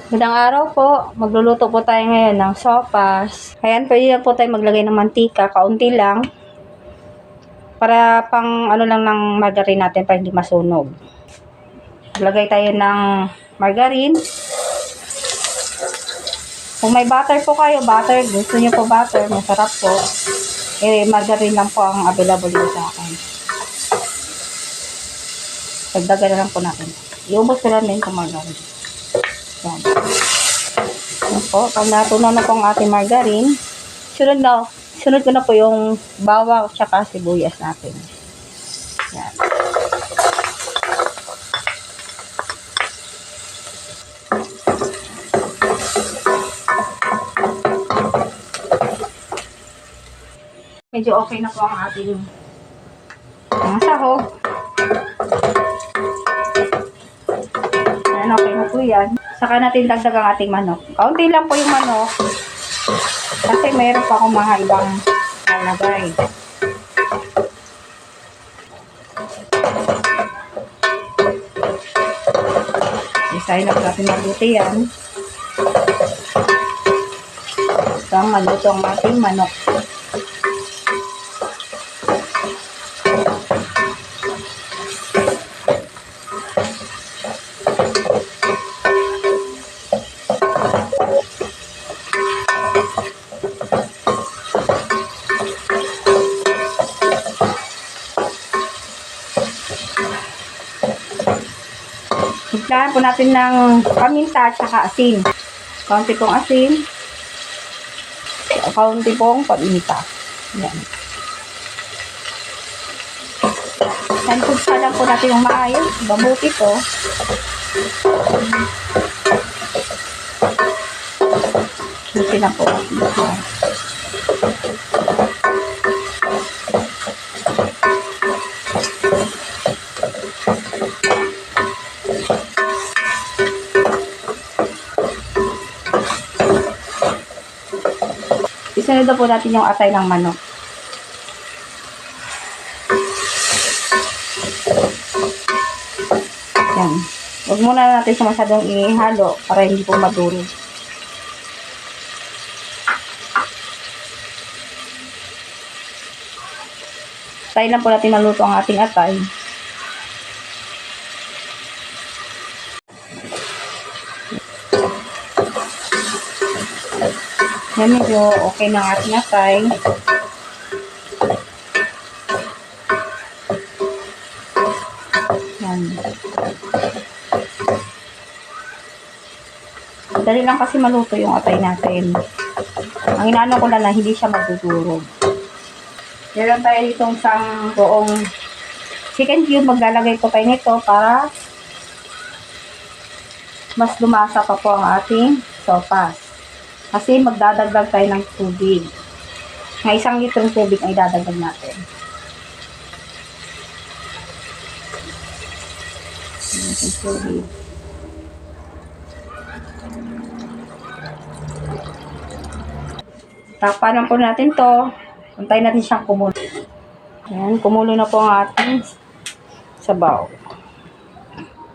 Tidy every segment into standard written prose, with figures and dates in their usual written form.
Magandang araw po. Magluluto po tayo ngayon ng sopas. Ayan, pwede na po tayo maglagay ng mantika. Kaunti lang. Para pang ano lang ng margarine natin para hindi masunog. Maglagay tayo ng margarine. Kung may butter po kayo, butter. Gusto niyo po butter, masarap po. Margarine lang po ang available dito sa akin. Dagdagan na lang po natin. Iubos ko lang din itong margarine. Yan. Yan po. Pag natunaw na po ang ating margarine, sunod ko na po yung bawang at sibuyas natin. Yan. Medyo okay na po ang ating sahog. Yan, okay na po yan. Saka natin dagdag ang ating manok. Kaunti lang po yung manok. Kasi mayroon pa akong mga ibang lalagay. Isahin na po natin mabuti yan. Hanggang maluto ang ating manok. Higlaan po natin ng paminta at saka asin. Kaunti pong asin. Kaunti pong paminta. Yan. Yan po lang po natin yung maayos. Mabuti po. Buti na po. Isunod po natin yung atay ng manok. Yan. Huwag muna natin siya masyadong ihalo para hindi po madurog. Tayo lang po natin maluto ang ating atay. Yan, medyo okay na ang ating atay. Yan. Dali lang kasi maluto yung atay natin. Ang inaano ko lang na hindi siya magdudurog. Meron tayo ditong isang buong chicken cube. Maglalagay ko tayo nito para mas lumasa pa po ang ating sopas. Kasi magdadagdag tayo ng tubig. Ng 1 litrong tubig ay dadagdag natin. Tubig. Takpan lang po natin to. Antayin natin siyang kumulo. Ayan, kumulo na po ang ating sabaw.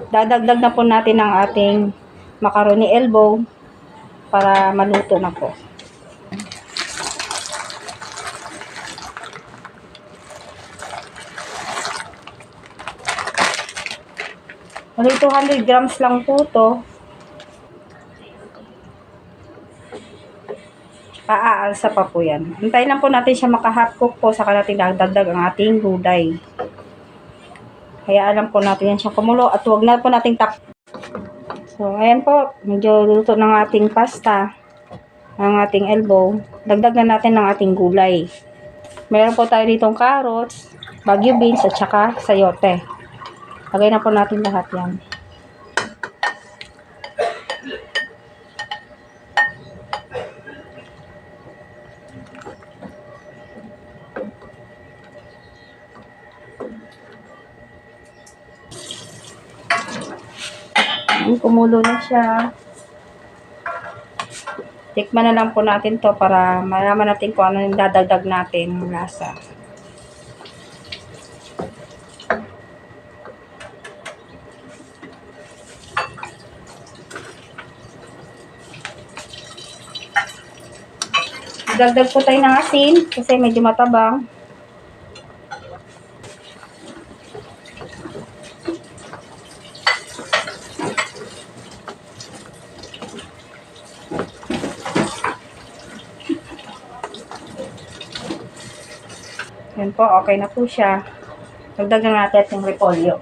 Dadagdag na po natin ang ating macaroni elbow para maluto na po. Bali 200 grams lang po to. Aalsa pa po yan. Hintayin lang po natin siya maka-half cook po, saka natin dagdag ang ating gulay. Hayaan lang po natin yan siya kumulo at huwag na po nating So, ayan po. Medyo luto ng ating pasta. Ang ating elbow. Dagdag na natin ng ating gulay. Meron po tayo ditong carrots, bagyong beans, at saka sayote. Lagay na po natin lahat yan. Kumulo na siya. Tikman na lang po natin to para malaman natin kung ano yung dadagdag natin ng lasa. Magdagdag po tayo ng asin kasi medyo matabang. Yan po, okay na po siya. Dagdagan natin yung repolyo.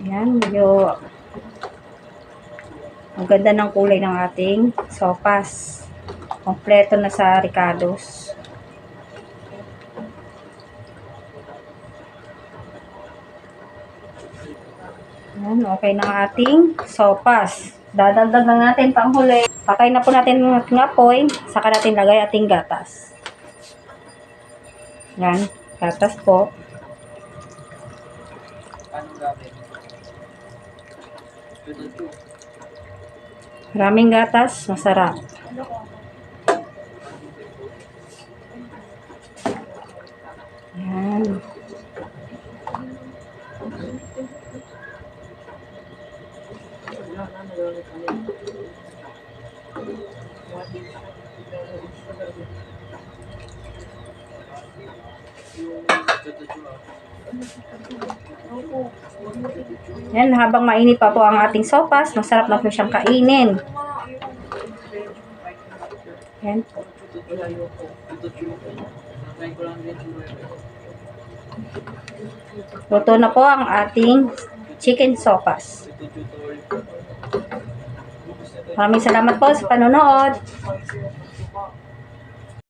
Yan, medyo ang ganda ng kulay ng ating sopas. Kompleto na sa ricados. Yan, okay na ang ating sopas. Dadagdag na natin pang huli. Patay na po natin ng apoy. Saka natin lagay ating gatas. Yan, gatas po. Maraming gatas, masarap. Yan. Yan, habang mainit pa po ang ating sopas, masarap na po siyang kainin. Yan. Luto na po ang ating chicken sopas. Maraming salamat po sa panonood.